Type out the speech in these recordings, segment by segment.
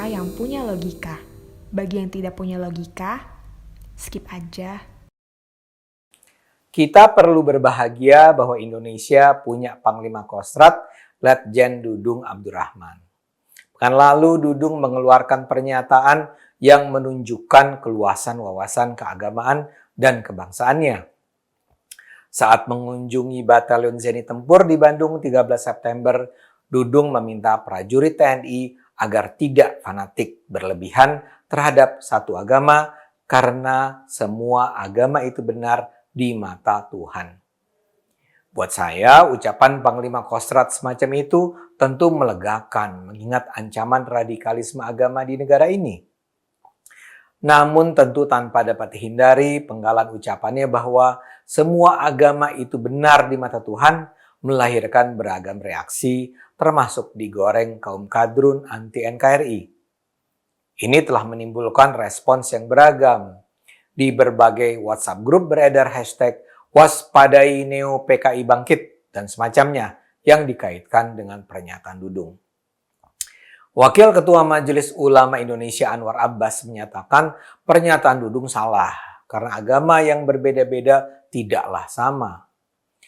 agama yang punya logika. Bagi yang tidak punya logika, skip aja. Kita perlu berbahagia bahwa Indonesia punya Panglima Kostrad, Letjen Dudung Abdurrahman. Pekan lalu Dudung mengeluarkan pernyataan yang menunjukkan keluasan wawasan keagamaan dan kebangsaannya. Saat mengunjungi Batalion Zeni Tempur di Bandung 13 September, Dudung meminta prajurit TNI agar tidak fanatik berlebihan terhadap satu agama karena semua agama itu benar di mata Tuhan. Buat saya, ucapan Panglima Kostrad semacam itu tentu melegakan mengingat ancaman radikalisme agama di negara ini. Namun tentu tanpa dapat dihindari penggalan ucapannya bahwa semua agama itu benar di mata Tuhan melahirkan beragam reaksi termasuk digoreng kaum kadrun anti-NKRI. Ini telah menimbulkan respons yang beragam. Di berbagai WhatsApp grup beredar hashtag waspadai Neo PKI bangkit dan semacamnya yang dikaitkan dengan pernyataan Dudung. Wakil Ketua Majelis Ulama Indonesia Anwar Abbas menyatakan pernyataan Dudung salah karena agama yang berbeda-beda tidaklah sama.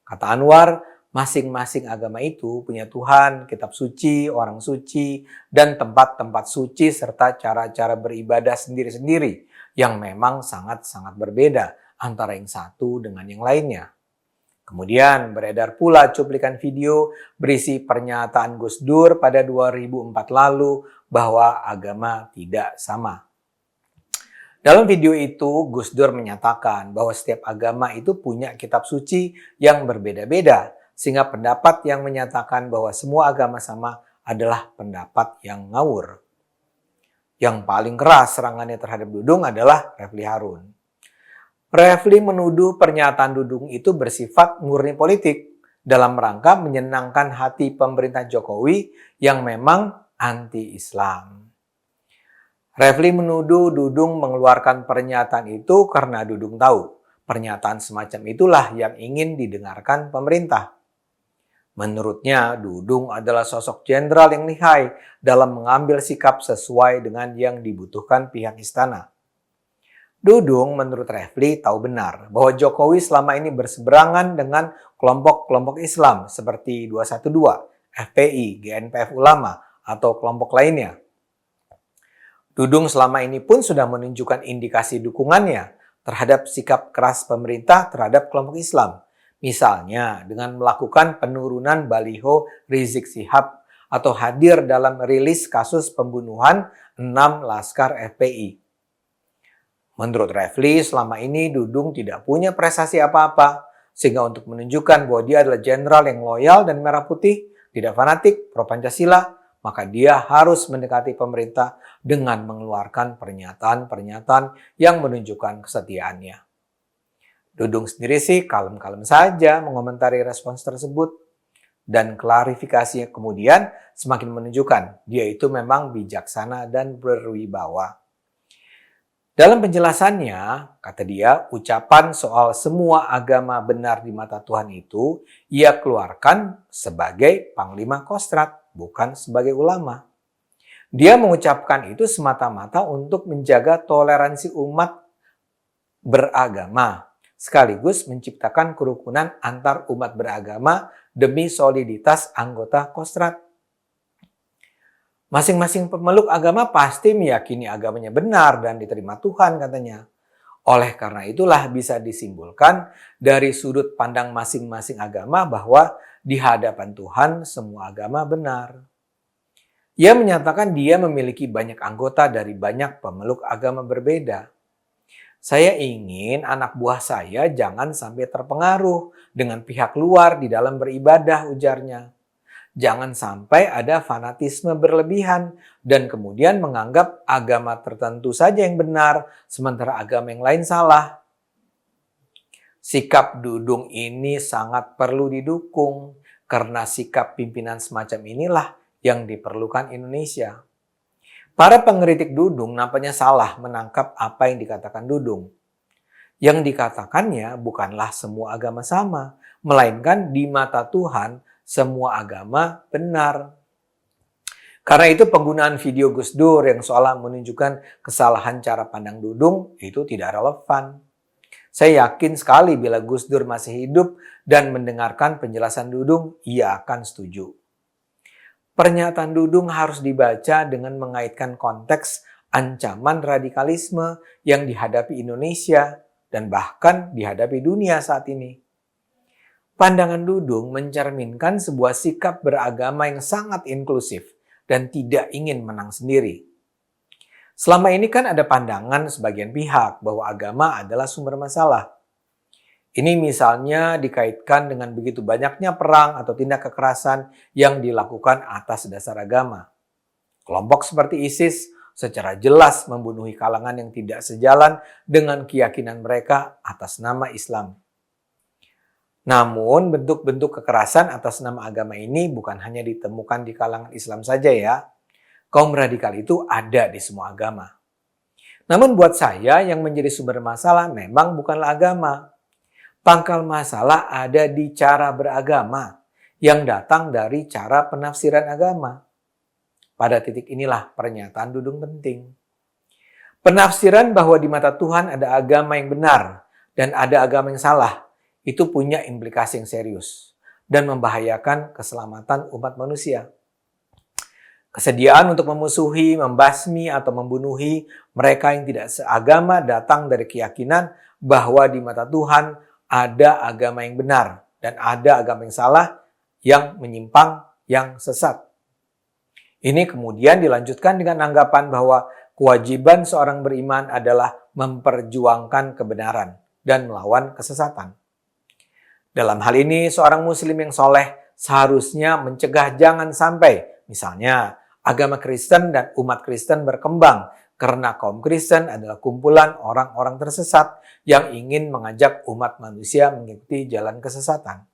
Kata Anwar, masing-masing agama itu punya Tuhan, kitab suci, orang suci, dan tempat-tempat suci serta cara-cara beribadah sendiri-sendiri yang memang sangat-sangat berbeda antara yang satu dengan yang lainnya. Kemudian beredar pula cuplikan video berisi pernyataan Gus Dur pada 2004 lalu bahwa agama tidak sama. Dalam video itu, Gus Dur menyatakan bahwa setiap agama itu punya kitab suci yang berbeda-beda, sehingga pendapat yang menyatakan bahwa semua agama sama adalah pendapat yang ngawur. Yang paling keras serangannya terhadap Dudung adalah Refli Harun. Refli menuduh pernyataan Dudung itu bersifat murni politik dalam rangka menyenangkan hati pemerintah Jokowi yang memang anti-Islam. Refli menuduh Dudung mengeluarkan pernyataan itu karena Dudung tahu pernyataan semacam itulah yang ingin didengarkan pemerintah. Menurutnya, Dudung adalah sosok jenderal yang lihai dalam mengambil sikap sesuai dengan yang dibutuhkan pihak istana. Dudung menurut Refli tahu benar bahwa Jokowi selama ini berseberangan dengan kelompok-kelompok Islam seperti 212, FPI, GNPF Ulama, atau kelompok lainnya. Dudung selama ini pun sudah menunjukkan indikasi dukungannya terhadap sikap keras pemerintah terhadap kelompok Islam. Misalnya dengan melakukan penurunan baliho Rizik Syihab atau hadir dalam rilis kasus pembunuhan 6 laskar FPI. Menurut Refli, selama ini Dudung tidak punya prestasi apa-apa, sehingga untuk menunjukkan bahwa dia adalah jenderal yang loyal dan merah putih, tidak fanatik, pro Pancasila, maka dia harus mendekati pemerintah dengan mengeluarkan pernyataan-pernyataan yang menunjukkan kesetiaannya. Dudung sendiri sih kalem-kalem saja mengomentari respons tersebut. Dan klarifikasinya kemudian semakin menunjukkan dia itu memang bijaksana dan berwibawa. Dalam penjelasannya, kata dia, ucapan soal semua agama benar di mata Tuhan itu ia keluarkan sebagai Panglima Kostrad, bukan sebagai ulama. Dia mengucapkan itu semata-mata untuk menjaga toleransi umat beragama, sekaligus menciptakan kerukunan antar umat beragama demi soliditas anggota Kostrad. Masing-masing pemeluk agama pasti meyakini agamanya benar dan diterima Tuhan, katanya. Oleh karena itulah bisa disimpulkan dari sudut pandang masing-masing agama bahwa di hadapan Tuhan semua agama benar. Ia menyatakan dia memiliki banyak anggota dari banyak pemeluk agama berbeda. Saya ingin anak buah saya jangan sampai terpengaruh dengan pihak luar di dalam beribadah, ujarnya. Jangan sampai ada fanatisme berlebihan dan kemudian menganggap agama tertentu saja yang benar, sementara agama yang lain salah. Sikap Dudung ini sangat perlu didukung karena sikap pimpinan semacam inilah yang diperlukan Indonesia. Para pengkritik Dudung nampaknya salah menangkap apa yang dikatakan Dudung. Yang dikatakannya bukanlah semua agama sama, melainkan di mata Tuhan semua agama benar. Karena itu penggunaan video Gus Dur yang seolah menunjukkan kesalahan cara pandang Dudung itu tidak relevan. Saya yakin sekali bila Gus Dur masih hidup dan mendengarkan penjelasan Dudung, ia akan setuju. Pernyataan Dudung harus dibaca dengan mengaitkan konteks ancaman radikalisme yang dihadapi Indonesia dan bahkan dihadapi dunia saat ini. Pandangan Dudung mencerminkan sebuah sikap beragama yang sangat inklusif dan tidak ingin menang sendiri. Selama ini kan ada pandangan sebagian pihak bahwa agama adalah sumber masalah. Ini misalnya dikaitkan dengan begitu banyaknya perang atau tindak kekerasan yang dilakukan atas dasar agama. Kelompok seperti ISIS secara jelas membunuhi kalangan yang tidak sejalan dengan keyakinan mereka atas nama Islam. Namun bentuk-bentuk kekerasan atas nama agama ini bukan hanya ditemukan di kalangan Islam saja ya. Kaum radikal itu ada di semua agama. Namun buat saya yang menjadi sumber masalah memang bukanlah agama. Pangkal masalah ada di cara beragama yang datang dari cara penafsiran agama. Pada titik inilah pernyataan Dudung penting. Penafsiran bahwa di mata Tuhan ada agama yang benar dan ada agama yang salah, itu punya implikasi yang serius dan membahayakan keselamatan umat manusia. Kesediaan untuk memusuhi, membasmi, atau membunuhi mereka yang tidak seagama datang dari keyakinan bahwa di mata Tuhan ada agama yang benar dan ada agama yang salah, yang menyimpang, yang sesat. Ini kemudian dilanjutkan dengan anggapan bahwa kewajiban seorang beriman adalah memperjuangkan kebenaran dan melawan kesesatan. Dalam hal ini, seorang muslim yang soleh seharusnya mencegah jangan sampai, misalnya, agama Kristen dan umat Kristen berkembang karena kaum Kristen adalah kumpulan orang-orang tersesat yang ingin mengajak umat manusia mengikuti jalan kesesatan.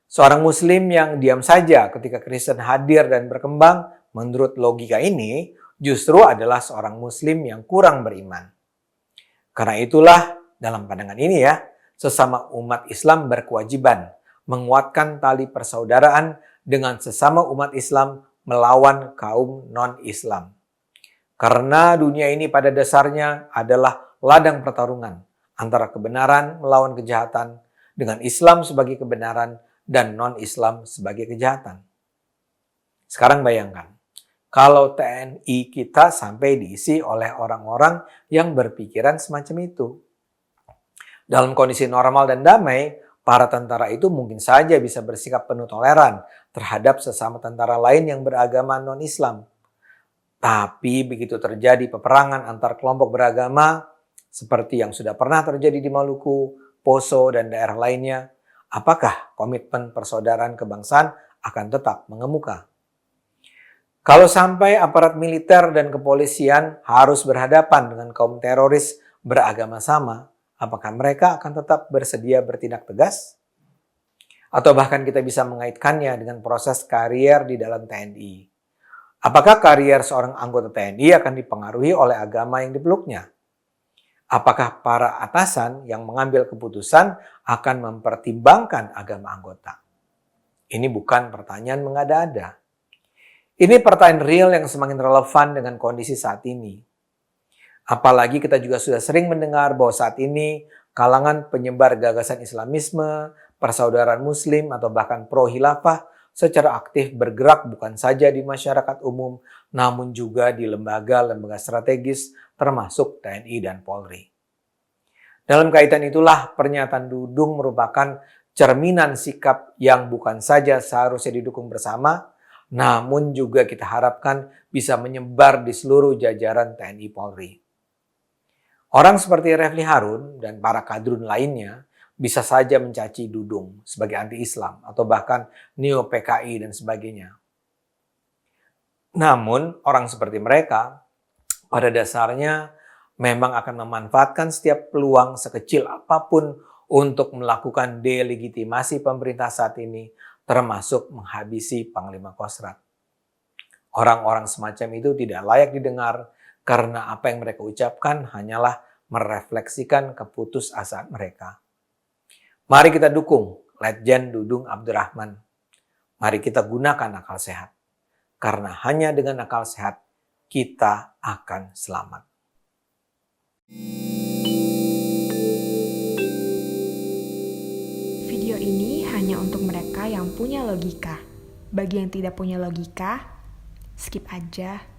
Seorang muslim yang diam saja ketika Kristen hadir dan berkembang, menurut logika ini, justru adalah seorang muslim yang kurang beriman. Karena itulah, dalam pandangan ini ya, sesama umat Islam berkewajiban menguatkan tali persaudaraan dengan sesama umat Islam melawan kaum non-Islam. Karena dunia ini pada dasarnya adalah ladang pertarungan antara kebenaran melawan kejahatan dengan Islam sebagai kebenaran dan non-Islam sebagai kejahatan. Sekarang bayangkan, kalau TNI kita sampai diisi oleh orang-orang yang berpikiran semacam itu. Dalam kondisi normal dan damai, para tentara itu mungkin saja bisa bersikap penuh toleran terhadap sesama tentara lain yang beragama non-Islam. Tapi begitu terjadi peperangan antar kelompok beragama, seperti yang sudah pernah terjadi di Maluku, Poso, dan daerah lainnya, apakah komitmen persaudaraan kebangsaan akan tetap mengemuka? Kalau sampai aparat militer dan kepolisian harus berhadapan dengan kaum teroris beragama sama, apakah mereka akan tetap bersedia bertindak tegas? Atau bahkan kita bisa mengaitkannya dengan proses karier di dalam TNI. Apakah karier seorang anggota TNI akan dipengaruhi oleh agama yang dipeluknya? Apakah para atasan yang mengambil keputusan akan mempertimbangkan agama anggota? Ini bukan pertanyaan mengada-ada. Ini pertanyaan real yang semakin relevan dengan kondisi saat ini. Apalagi kita juga sudah sering mendengar bahwa saat ini kalangan penyebar gagasan Islamisme, persaudaraan Muslim, atau bahkan pro-khilafah secara aktif bergerak bukan saja di masyarakat umum, namun juga di lembaga-lembaga strategis termasuk TNI dan Polri. Dalam kaitan itulah pernyataan Dudung merupakan cerminan sikap yang bukan saja seharusnya didukung bersama, namun juga kita harapkan bisa menyebar di seluruh jajaran TNI Polri. Orang seperti Refli Harun dan para kadrun lainnya bisa saja mencaci Dudung sebagai anti-Islam atau bahkan neo-PKI dan sebagainya. Namun, orang seperti mereka pada dasarnya memang akan memanfaatkan setiap peluang sekecil apapun untuk melakukan delegitimasi pemerintah saat ini, termasuk menghabisi Panglima Kostrat. Orang-orang semacam itu tidak layak didengar karena apa yang mereka ucapkan hanyalah merefleksikan keputusasaan mereka. Mari kita dukung Letjen Dudung Abdurrahman. Mari kita gunakan akal sehat. karena hanya dengan akal sehat kita akan selamat. Video ini hanya untuk mereka yang punya logika. Bagi yang tidak punya logika, skip aja.